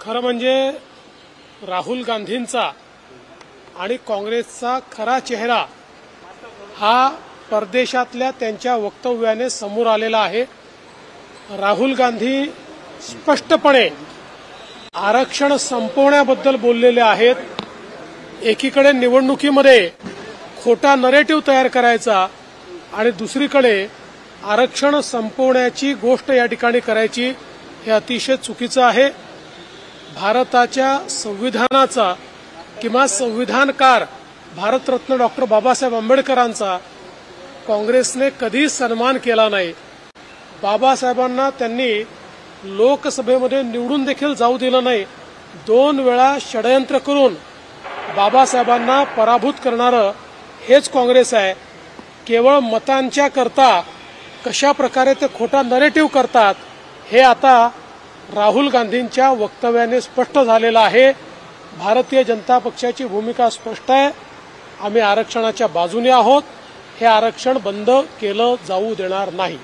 खरं म्हणजे राहुल गांधींचा आणि काँग्रेसचा खरा चेहरा हा परदेशातल्या त्यांच्या वक्तव्याने समोर आलेला आहे। राहुल गांधी स्पष्टपणे आरक्षण संपवण्याबद्दल बोललेले आहेत। एकीकडे निवडणुकीमध्ये खोटा नरेटिव्ह तयार करायचा आणि दुसरीकडे आरक्षण संपवण्याची गोष्ट या ठिकाणी करायची हे अतिशय चुकीचं आहे। भारताच्या संविधानाचा किंवा संविधानकार भारतरत्न डॉक्टर बाबासाहेब आंबेडकरांचा काँग्रेसने कधी सन्मान केला नाही। बाबासाहेबांना त्यांनी लोकसभेमध्ये निवडून देखील जाऊ दिलं नाही। 2 वेळा षडयंत्र करून बाबासाहेबांना पराभूत करणारं हेच काँग्रेस आहे। केवळ मतांच्या करता कशा प्रकारे ते खोटा नरेटिव्ह करतात हे आता राहुल गांधींच्या वक्तव्याने स्पष्ट झालेलं आहे। भारतीय जनता पक्षाची भूमिका स्पष्ट आहे। आम्ही आरक्षणाच्या बाजूने आहोत। हे आरक्षण बंद केलं जाऊ देणार नाही।